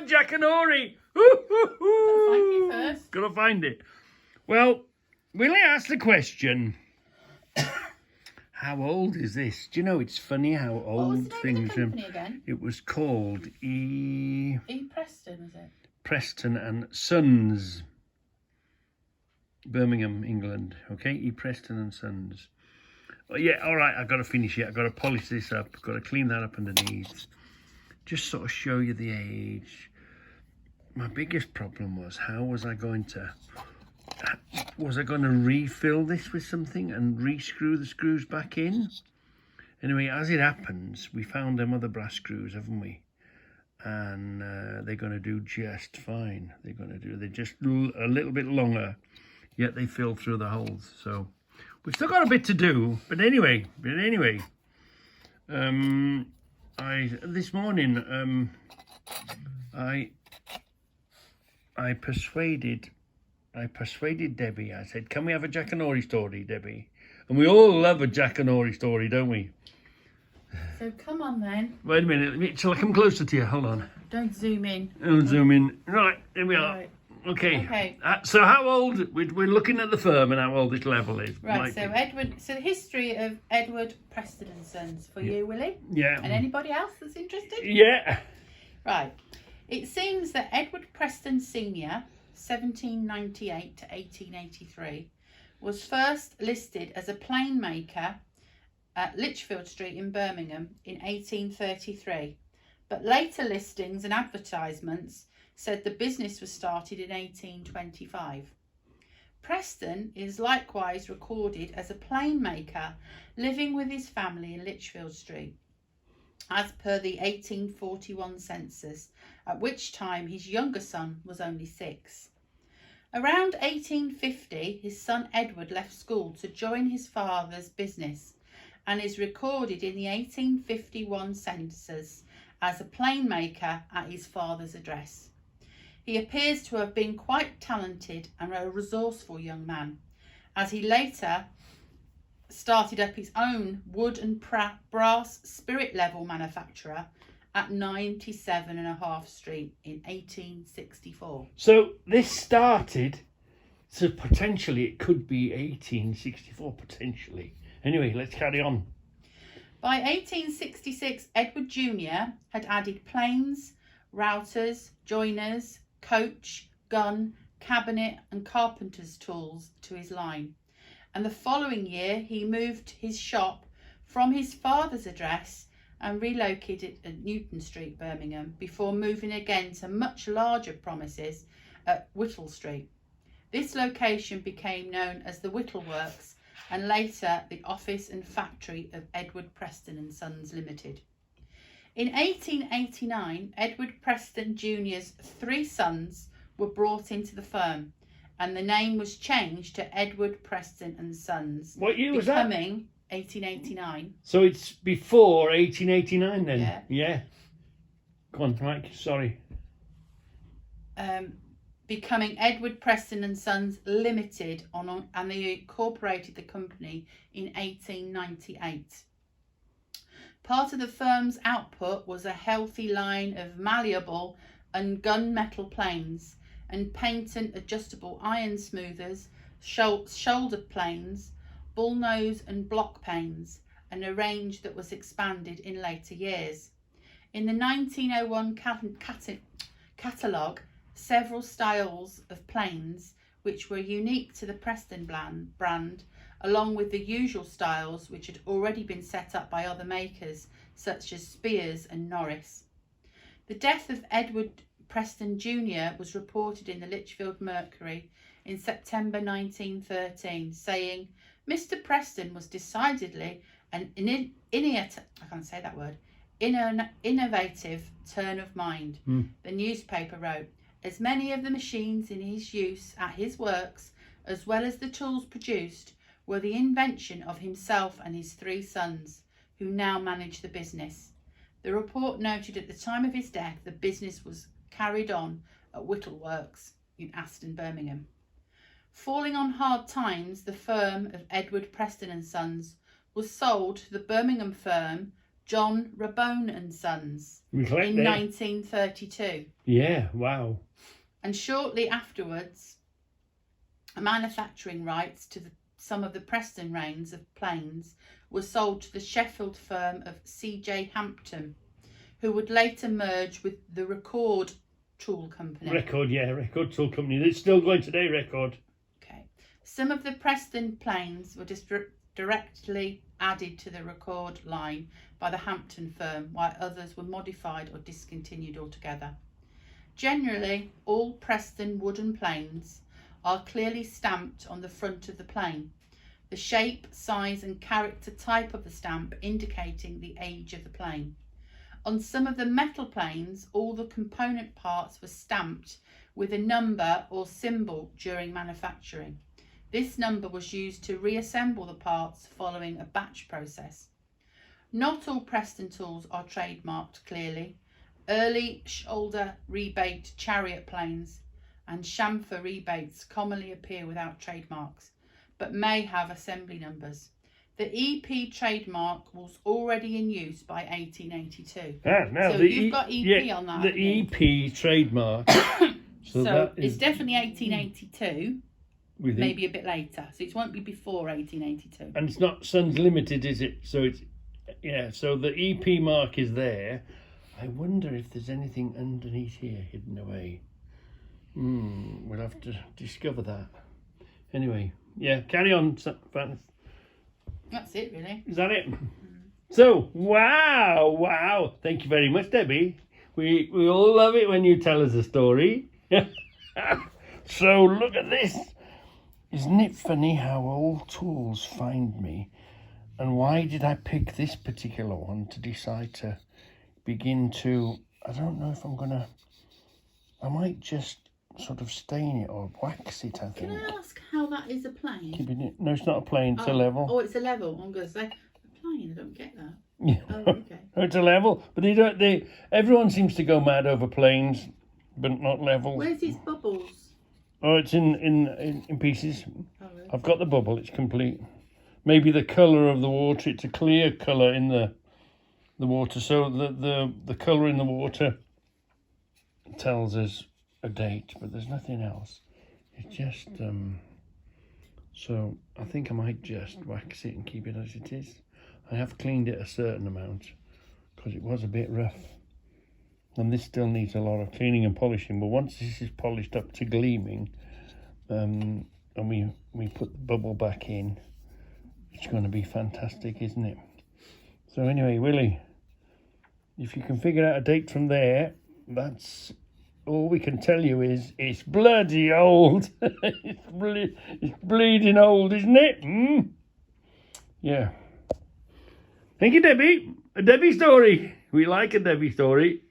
jackanory. Find it first. Gotta find it. Well, Willie asked the question. How old is this? Do you know, it's funny how What was old the name things... of the company again? It was called E. Preston, was it? Preston and Sons. Birmingham, England. Okay, E. Preston and Sons. Oh, yeah, all right, I've got to finish it. I've got to polish this up. I've got to clean that up underneath. Just sort of show you the age. My biggest problem was, how was I going to... Was I going to refill this with something and re-screw the screws back in? Anyway, as it happens, we found them other brass screws, haven't we? And they're going to do just fine. They're just a little bit longer, yet they fill through the holes. So we've still got a bit to do. But anyway, this morning I persuaded Debbie. I said, can we have a jackanory story, Debbie? And we all love a jackanory story, don't we? So come on then. Wait a minute. Shall I come closer to you? Hold on. Don't zoom in. Don't zoom in. Right, here we are. Right. Okay. So how old, we're looking at the firm and how old this level is. Right, so the history of Edward Preston and Sons for you, Willie? Yeah. And anybody else that's interested? Yeah. Right. It seems that Edward Preston Sr., 1798 to 1883, was first listed as a plane maker at Lichfield Street in Birmingham in 1833, but later listings and advertisements said the business was started in 1825. Preston is likewise recorded as a plane maker living with his family in Lichfield Street, as per the 1841 census, at which time his younger son was only 6. Around 1850, his son Edward left school to join his father's business and is recorded in the 1851 census as a plane maker at his father's address. He appears to have been quite talented and a resourceful young man, as he later started up his own wood and brass spirit level manufacturer at 97.5 Street in 1864. So this started, so potentially it could be 1864, potentially. Anyway, let's carry on. By 1866, Edward Jr. had added planes, routers, joiners, coach, gun, cabinet and carpenter's tools to his line. And the following year he moved his shop from his father's address and relocated at Newton Street, Birmingham, before moving again to much larger premises at Whittle Street. This location became known as the Whittle Works and later the office and factory of Edward Preston and Sons Limited. In 1889, Edward Preston Jr.'s 3 sons were brought into the firm, and the name was changed to Edward Preston and Sons. What year was that? Becoming 1889. So it's before 1889 then? Yeah. Yeah. Go on, Mike, sorry. Becoming Edward Preston and Sons Limited and they incorporated the company in 1898. Part of the firm's output was a healthy line of malleable and gunmetal planes and patent adjustable iron smoothers, shoulder planes, bullnose and block panes, and a range that was expanded in later years. In the 1901 catalogue, several styles of planes which were unique to the Preston brand, along with the usual styles which had already been set up by other makers such as Spears and Norris. The death of Edward Preston Jr. was reported in the Lichfield Mercury in September 1913, saying, "Mr. Preston was decidedly an innovative turn of mind." The newspaper wrote, "As many of the machines in his use at his works, as well as the tools produced, were the invention of himself and his 3 sons, who now manage the business." The report noted at the time of his death the business was carried on at Whittle Works in Aston, Birmingham. Falling on hard times, the firm of Edward Preston and Sons was sold to the Birmingham firm John Rabone and Sons in Reflect there. 1932. Yeah, wow. And shortly afterwards, manufacturing rights to some of the Preston range of planes were sold to the Sheffield firm of C.J. Hampton, who would later merge with the Record Tool Company. Record Tool Company. It's still going today, Record. Okay. Some of the Preston planes were directly added to the Record line by the Hampton firm, while others were modified or discontinued altogether. Generally, all Preston wooden planes are clearly stamped on the front of the plane, the shape, size and character type of the stamp indicating the age of the plane. On some of the metal planes, all the component parts were stamped with a number or symbol during manufacturing. This number was used to reassemble the parts following a batch process. Not all Preston tools are trademarked clearly. Early shoulder rebate chariot planes and chamfer rebates commonly appear without trademarks, but may have assembly numbers. The EP trademark was already in use by 1882. Now so the you've got EP on that. The EP trademark. So that it's is definitely 1882, with maybe a bit later. So it won't be before 1882. And it's not Sons Limited, is it? So it's so the EP mark is there. I wonder if there's anything underneath here hidden away. We'll have to discover that. Anyway, carry on, fans. That's it, really. Is that it? So, wow. Thank you very much, Debbie. We all love it when you tell us a story. So, look at this. Isn't it funny how old tools find me? And why did I pick this particular one to decide to begin to... I don't know if I might just sort of stain it or wax it, I think. Can I ask how that is a plane? No, it's not a plane, it's a level. Oh, it's a level. I'm going to say, a plane, I don't get that. Yeah. Oh, okay. It's a level, but everyone seems to go mad over planes, but not levels. Where's his bubbles? Oh, it's in pieces. Oh, really? I've got the bubble, it's complete. Maybe the colour of the water, it's a clear colour in the water, so the colour in the water tells us a date, but there's nothing else. It's just so I think I might just wax it and keep it as it is. I have cleaned it a certain amount because it was a bit rough, and this still needs a lot of cleaning and polishing, but once this is polished up to gleaming, and we put the bubble back in, it's going to be fantastic, isn't it? So anyway, Willie, if you can figure out a date from there, that's all we can tell you. Is it's bloody old. It's bleeding old, isn't it? Yeah. Thank you, Debbie. A Debbie story. We like a Debbie story.